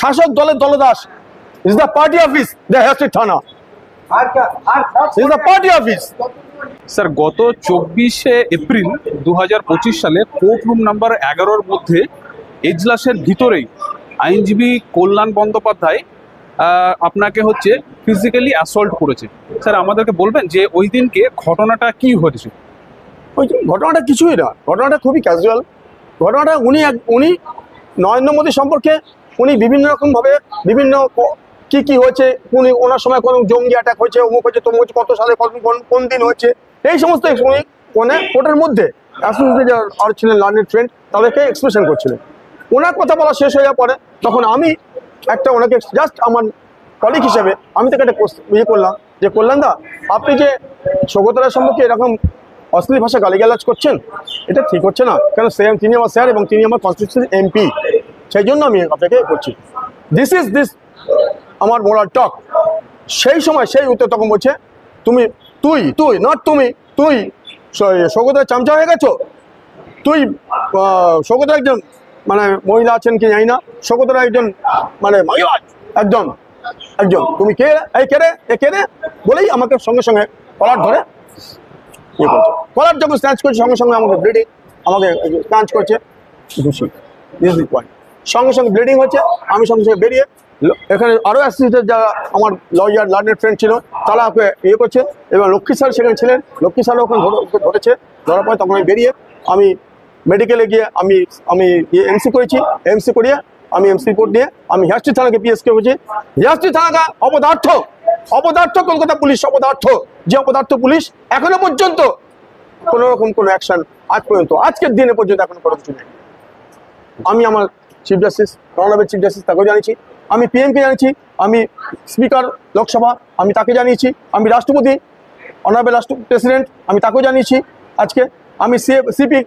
শাসক দলের দলদাস। Is the party office the Hare থানা, is the party office. Sir গত 24শে এপ্রিল 2025 সালে কোর্ট রুম নাম্বার 11-র মধ্যে এজলাসের ভিতরেই আইনজীবী কল্যাণ বন্দ্যোপাধ্যায় আপনাকে হচ্ছে ফিজিক্যালি অ্যাসল্ট করেছে। স্যার আমাদেরকে বলবেন যে ওই দিনকে ঘটনাটা কি হয়েছে? ওই ঘটনাটা কিছুই না, ঘটনাটা খুবই ক্যাজুয়াল। ঘটনাটা উনি নরেন্দ্র মোদী সম্পর্কে উনি বিভিন্ন রকমভাবে বিভিন্ন কি হয়েছে, উনি ওনার সময় কোনো জঙ্গি অ্যাটাক হয়েছে, অমুক হয়েছে, তমুক হয়েছে, কত সালে কোন দিন হয়েছে, এই সমস্ত উনি কোর্টের মধ্যে আর ছিলেন লার্নেড ফ্রেন্ড, তাদেরকে এক্সপ্রেশন করছিলেন। ওনার কথা বলা শেষ হয়ে যাওয়ার পরে তখন আমি ওনাকে জাস্ট আমার কলিগ হিসেবে আমি তাকে একটা করলাম যে কল্যাণদা, আপনি যে সৌগত রায়ের সম্পর্কে এরকম অশ্লীল ভাষা গালিগালাজ করছেন, এটা ঠিক হচ্ছে না। কেন তিনি আমার স্যার এবং তিনি আমার কনস্টিটিউশন এমপি, সেই জন্য আমি আপনাকে করছি। দিস আমার মোরাল টক। সেই সময় সেই উত্তর তখন বলছে, তুই সৌগতের চামচা হয়ে গেছো, তুই সৌগতের একজন মানে মহিলা আছেন কি জানি না, সৌগতের একজন মানে একজন তুমি কে, এই কে বলেই আমাকে সঙ্গে সঙ্গে কলার ধরে কলার যখন স্ন্যাচ করছে সঙ্গে সঙ্গে আমাকে ব্লিডিং, আমাকে স্ন্যাচ করছে ঘুষি, সঙ্গে সঙ্গে ব্লিডিং হচ্ছে। আমি সঙ্গে সঙ্গে বেরিয়ে এখানে আরও অ্যাসিস্ট্যান্ট যারা আমার লয়ার লার্নেড ফ্রেন্ড ছিল তারা ওকে করছে, এবং লক্ষ্মী স্যার সেখানে ছিলেন, লক্ষ্মী স্যারও ওখানে ধরেছে। ধরার পরে তখন আমি বেরিয়ে আমি মেডিকেলে গিয়ে আমি এমসি করেছি, এমসি করিয়ে আমি এমসি রিপোর্ট নিয়ে আমি হেয়ার থানাকে পিএসকে হয়েছি। হেয়ার থানাটা অপদার্থ কলকাতা পুলিশ অপদার্থ, যে অপদার্থ পুলিশ এখনো পর্যন্ত কোনো রকম কোনো অ্যাকশন আজকের দিনে পর্যন্ত এখনো কোনো কিছু নেই। আমি আমার chief justice, honourable chief justice তাকেও জানিয়েছি, আমি পিএমকে জানিয়েছি, আমি স্পিকার লোকসভা আমি তাকে জানিয়েছি, আমি রাষ্ট্রপতি অনারেবল প্রেসিডেন্ট আমি তাকেও জানিয়েছি। আজকে আমি সিপি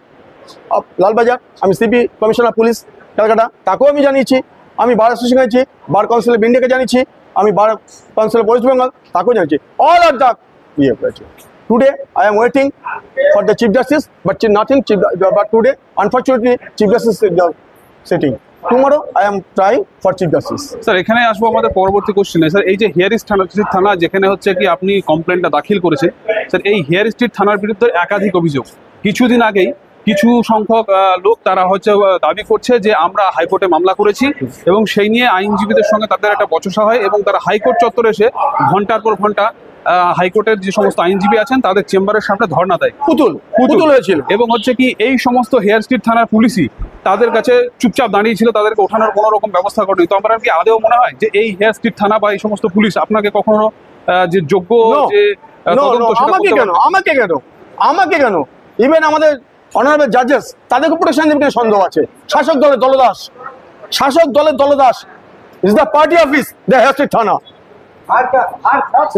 লালবাজার, আমি সিপি কমিশনার পুলিশ ক্যালকাটা তাকেও আমি জানিয়েছি, আমি বার অ্যাসোসিয়েশন জানিয়েছি, বার কাউন্সিল অফ ইন্ডিয়াকে জানিয়েছি, আমি bar council of West Bengal তাকেও জানিয়েছি। অল আর দ্য করেছে। Today I am waiting for the Chief Justice, but today unfortunately Chief Justice is sitting. Tomorrow I am trying for Chief Justice. Sir এখানে আসবো আমাদের পরবর্তী কোশ্চেনে। স্যার এই যে হেয়ার স্ট্রিট থানা যেখানে হচ্ছে কি আপনি কমপ্লেনটা দাখিল করেছেন, স্যার এই হেয়ার স্ট্রিট থানার বিরুদ্ধে একাধিক অভিযোগ। কিছুদিন আগেই কিছু সংখ্যক লোক তারা হচ্ছে দাবি করছে যে আমরা হাইকোর্টে মামলা করেছি, এবং সেই নিয়ে আইনজীবীদের সঙ্গে তাদের একটা বচসা হয়, এবং তারা হাইকোর্ট চত্বরে এসে ঘন্টার পর ঘন্টা হাইকোর্টের যে সমস্ত আইনজীবী আছেন তাদের চেম্বারের সামনে ধর্ণা দেয়, পুতুল হয়েছিল। এবং হচ্ছে কি এই সমস্ত হেয়ার স্ট্রিট থানার পুলিশই তাদের কাছে চুপচাপ দাঁড়িয়েছিল, তাদেরকে ওঠানোর কোনো রকম ব্যবস্থা করেনি। তো আমার কি আদেও মনে হয় যে এই হেয়ার স্ট্রিট থানা বা এই সমস্ত পুলিশ আপনাকে কখনো যে যোগ্য যে আমাকে কেন ইভেন আমাদের অনারেবল জাজেস তাদেরকে প্রোটেকশন দেবে সন্দেহ আছে। শাসক দলের দলদাস। Is the party office the Hare Street থানা,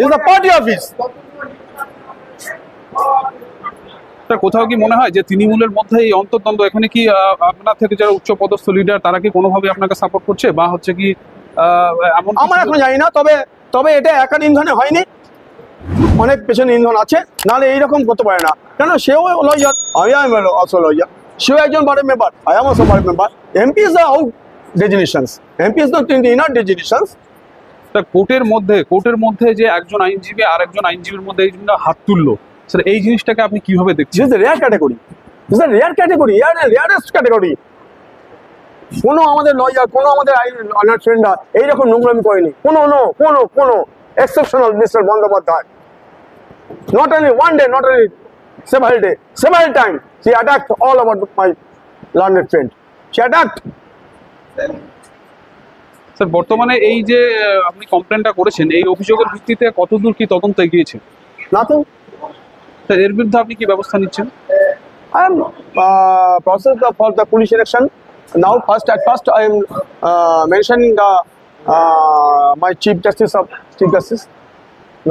ইজ দ্য পার্টি অফিস। কোথাও কি মনে হয় যে তৃণমূলের মধ্যে এই অন্তর্দ্বন্দ্ব, এখানে কি আপনার থেকে যারা উচ্চ পদস্থ লিডার তারা কি কোনোভাবে আপনাকে সাপোর্ট করছে, বা হচ্ছে কি এমন? আমার এখন জানি না, তবে এটা একার ইন্ধনে হয়নি, অনেক পেছনে ইন্ধন আছে, নাহলে এইরকম করতে পারে না। কেন সেও লয়ার, আমি অলসো লয়ার, সেও একজন বারের মেম্বার, আই এম অলসো বারের member. MP is the out designations, MP is not in the inner designations. কোর্টের মধ্যে যে একজন আইনজীবী আর একজন আইনজীবীর মধ্যে এই জন্য হাত তুললো, স্যার এই জিনিসটাকে আপনি কিভাবে দেখছেন? Rare category. কোনো আমাদের লয়ার, কোনো আমাদের আইন ফ্রেন্ডরা এইরকম নোংরামি করেনি, কোনো exceptional Mr. Bandyopadhyay. Not only one day, not only several times, she attacked all about my learned friend. She attacked. Sir বর্তমানে এই যে আপনি কমপ্লেনটা করেছেন, এই অভিযোগের ভিত্তিতে কতদূর কি তদন্ত এগিয়েছে? Nothing. স্যার এর বিরুদ্ধে আপনি কি ব্যবস্থা নিচ্ছেন? I am process for the police election. Now at first I am mentioning the my Chief Justice.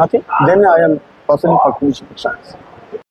Nothing. Then I am proceeding for police elections.